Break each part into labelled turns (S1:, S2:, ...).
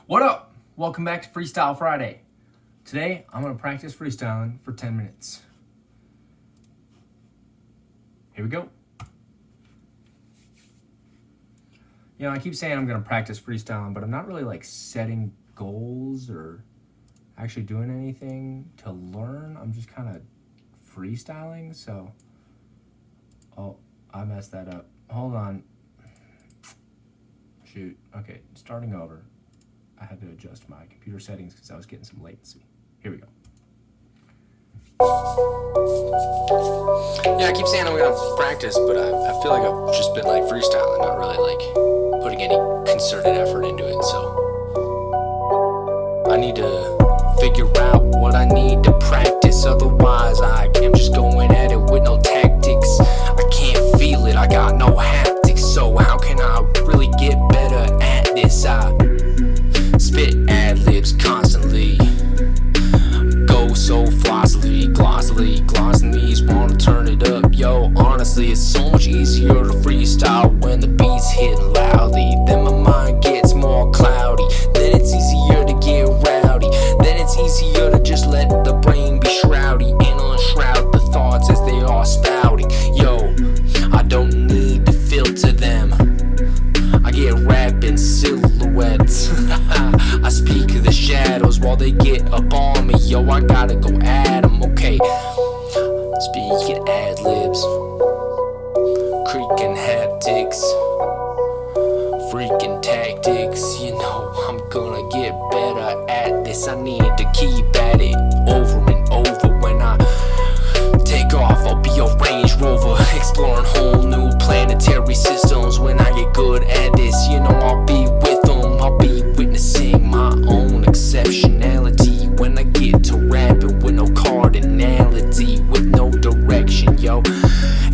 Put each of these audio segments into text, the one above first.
S1: What up? Welcome back to Freestyle Friday. Today, I'm going to practice freestyling for 10 minutes. Here we go. You know, I keep saying I'm going to practice freestyling, but I'm not really like setting goals or actually doing anything to learn. I'm just kind of freestyling, so... Oh, I messed that up. Hold on. Shoot. Okay, starting over. I had to adjust my computer settings because I was getting some latency. Here we go.
S2: Yeah, I keep saying I'm gonna practice, but I feel like I've just been like freestyling, not really like putting any concerted effort into it. So I need to figure out what I need to practice. Otherwise, I am just going at it with no tactics. I can't feel it. I got no haptics. So how can I really get better at this? I spit ad-libs constantly, go so flossily, glossily, wanna turn it up. Yo, honestly, it's so much easier to freestyle when the beat's hitting loudly. Then my mind gets more cloudy, then it's easier to get rowdy, then it's easier to just let the brain be shroudy and unshroud the thoughts as they are spouting. Yo, I don't need to filter them, I get rapping silhouettes. I speak of the shadows while they get up on me. Yo, I gotta go at 'em, okay. Speaking ad-libs, creaking haptics, freaking tactics. You know I'm gonna get better at this. I need to keep at it over and over. When I take off, I'll be a Range Rover, exploring whole new planetary systems. When I get good at this, you know I'll be with them. I'll be witnessing my own exceptionality when I get to rapping with no cardinality, with no direction, yo.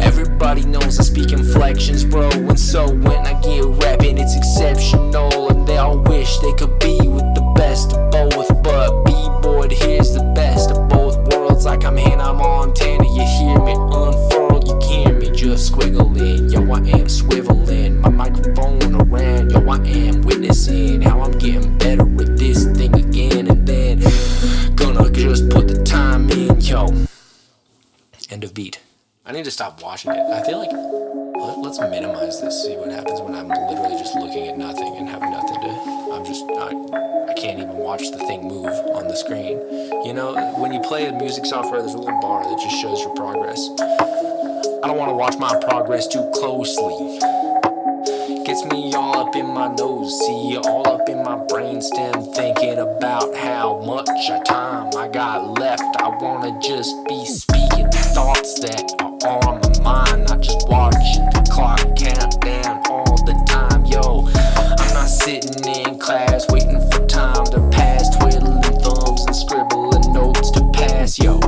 S2: Everybody knows I speak inflections, bro, and so when I get rapping, it's exceptional, and they all wish they could be with the best of both. But B-boy, here's the best of both worlds, like I'm Hannah Montana. You hear me unfurl, you hear me just squiggling. Yo, I am swiveling my microphone around. Yo, I am witnessing how I'm getting better with this thing again, and then gonna just put the time in, yo. End of beat. I need to stop watching it. I feel like let's minimize this, see what happens when I'm literally just looking at nothing and have nothing to... I can't even watch the thing move on the screen. You know, when you play the music software, there's a little bar that just shows your progress. I don't want to watch my progress too closely. Gets me all up in my nose, see, all up in my brainstem, thinking about how much time I got left. I wanna just be speaking thoughts that are on my mind, not just watching the clock count down all the time. Yo, I'm not sitting in class waiting for time to pass, twiddling thumbs and scribbling notes to pass. Yo,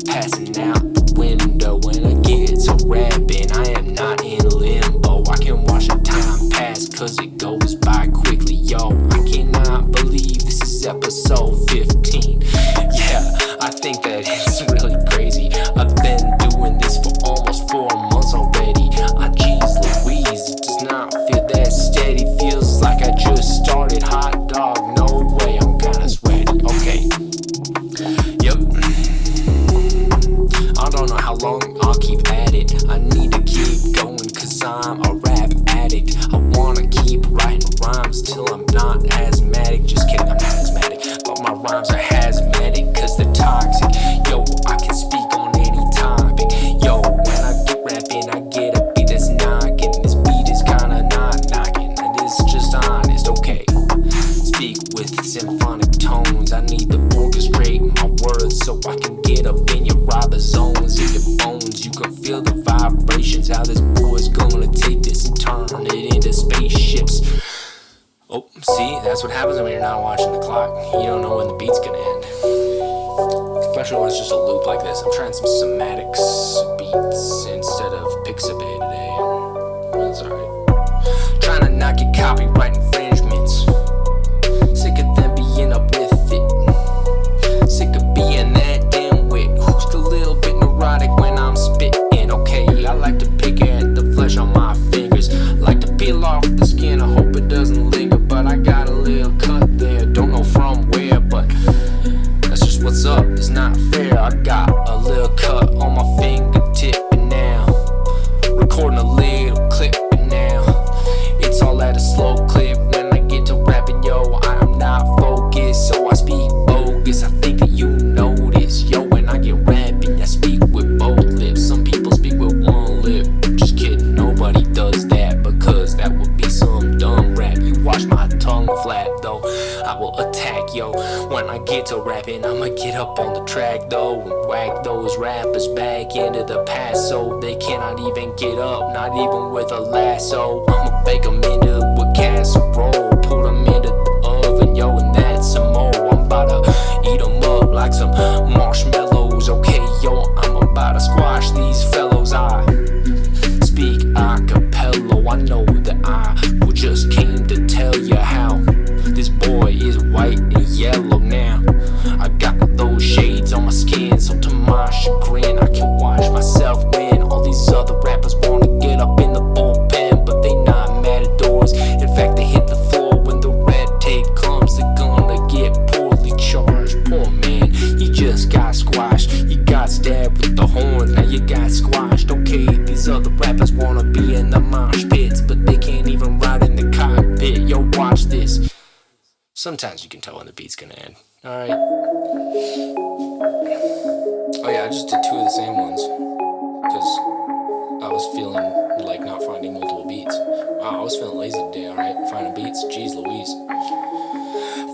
S2: passing out the window when I get to rapping. I am not in limbo, I can watch the time pass cause it goes by quickly. Yo, I cannot believe this is episode 15. Yeah, I think that it's really crazy. I've been doing this for almost 4 months already. Jeez Louise, it does not feel that steady. Feels like I just started. Hot dog, no way, I'm kinda sweaty. Okay, yep. I don't know how long I'll keep at it. I need to keep going cause I'm a rap addict. I wanna keep writing rhymes till I'm not asthmatic. Just kidding, I'm not asthmatic, but my rhymes are hazmatic cause they're toxic. Yo, I can speak on any topic. Yo, when I get rapping, I get a beat that's knocking. This beat is kinda not knocking, and it's just honest, okay. Speak with symphonic tones. I need to orchestrate my words so I can get up in your ribosomes, in your bones. You can feel the vibrations, how this boy's gonna take this and turn it into spaceships. Oh, see, that's what happens when you're not watching the clock. You don't know when the beat's gonna end. Especially when it's just a loop like this. I'm trying some somatics beats instead of Pixabay today. That's alright. Trying to not get copyright infringements. Sick of them being up with it. Sick of being that damn wit. Who's a little bit neurotic when I'm spitting? Okay, I like to pick at the flesh on my fingers. Like to peel off the skin, I hope it doesn't linger. But I got a little cut I will attack, yo. When I get to rapping, I'ma get up on the track, though, and whack those rappers back into the past, so they cannot even get up, not even with a lasso. I'ma bake them into a casserole, put them into the oven, yo, and that's some more. I'm about to eat them up like some marshmallows, okay, yo. I'm about to squash these fellows. I speak a cappella, I know that I just came to tell you how this boy is white and yellow now. I got those shades on my skin, so to my chagrin I can watch myself win. All these other rappers wanna get up in the bullpen, but they not matadors. In fact, they hit the floor when the red tape comes. They're gonna get poorly charged. Poor man, you just got squashed. You got stabbed with the horns, now you got squashed. Okay, these other rappers wanna be in the mosh pits, but they can't even ride in the cockpit. Yo, watch this. Sometimes you can tell when the beat's gonna end. Alright. Oh yeah, I just did 2 of the same ones, because I was feeling like not finding multiple beats. Wow, I was feeling lazy today, alright? Finding beats, jeez Louise.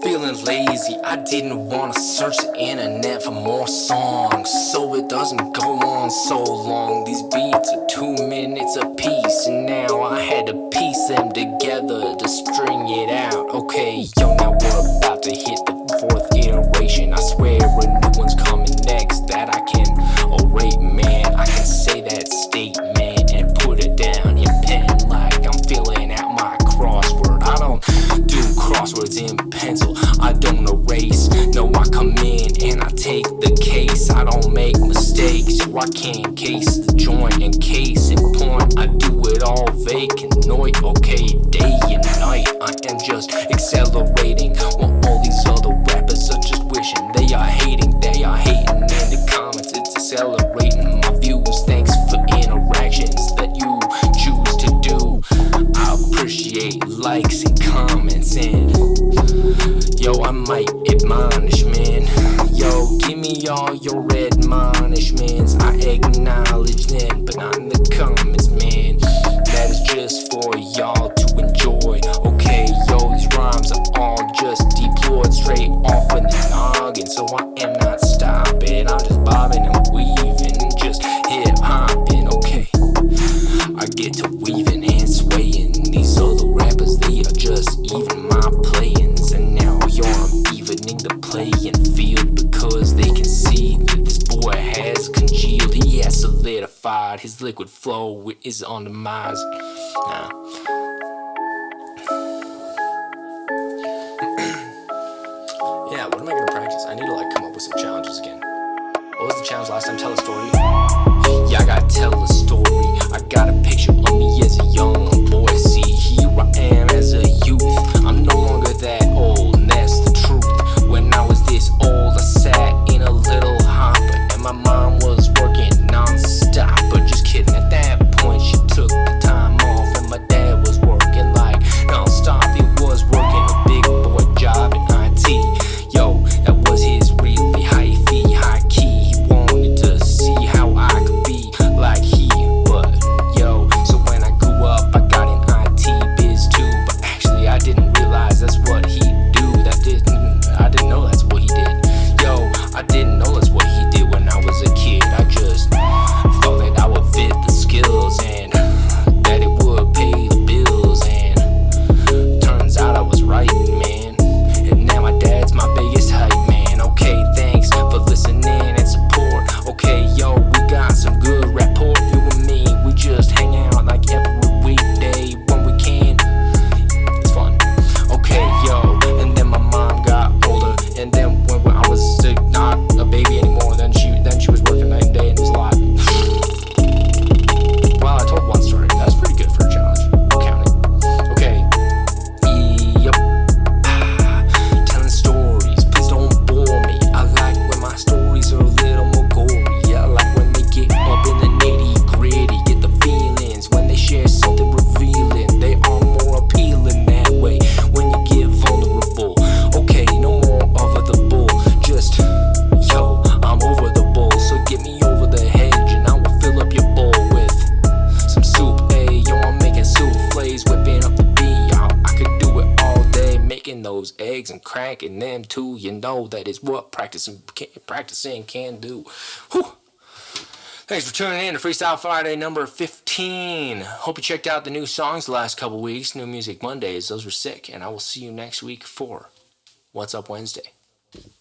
S2: Feeling lazy, I didn't want to search the internet for more songs, so it doesn't go on so long. These beats are 2 minutes a piece, and now I had to piece them together to string it out. Okay, yo, now we're about to hit the 4th iteration. I swear a new one's coming next that I can orate, man. I can say that statement and put it down in pen like I'm filling out my crossword. I don't do crosswords in pencil, I don't erase. No, I come in and I take the case. I don't make mistakes, so I can't case the joint. And case in point, I do it all vacant noise. Okay, day and night, I am just accelerating, while all these other rappers are just wishing they are hating. They are hating in the comments, it's accelerating my views. Thanks for interactions that you choose to do. I appreciate likes and comments, and yo, I might admonish, man. Yo, give me all your admonishments. I acknowledge them, but not in the comments, man. That is just for y'all to enjoy. Okay, yo, these rhymes are all just deployed straight off of the noggin, so I am not stopping. I'm just bobbing and weaving and just hip hopping. Okay, I get to weaving and swaying. These other rappers, they are just even my playings, and now yo, I'm evening the playing field because they can see that this boy has congealed. He has solidified. His liquid flow is on the demise. Nah. Yeah, what am I gonna practice? I need to like come up with some challenges again. What was the challenge last time? Tell a story. Yeah, I gotta tell a story. I got a picture of me as a young boy. See, here I am as a youth. I'm no longer that old, and that's the truth. When I was this old, I sat in a little hopper, and my mom was working non-stop. But just kidding, at that point she took the time off, and my dad was working like non-stop. He was working a big boy job in IT. Yo, that was his really high fee, high key. He wanted to see how I could be like he, but yo, so when I grew those eggs and cracking them too. You know that is what practicing can do. Whew. Thanks for tuning in to Freestyle Friday number 15. Hope you checked out the new songs the last couple weeks. New Music Mondays. Those were sick. And I will see you next week for What's Up Wednesday.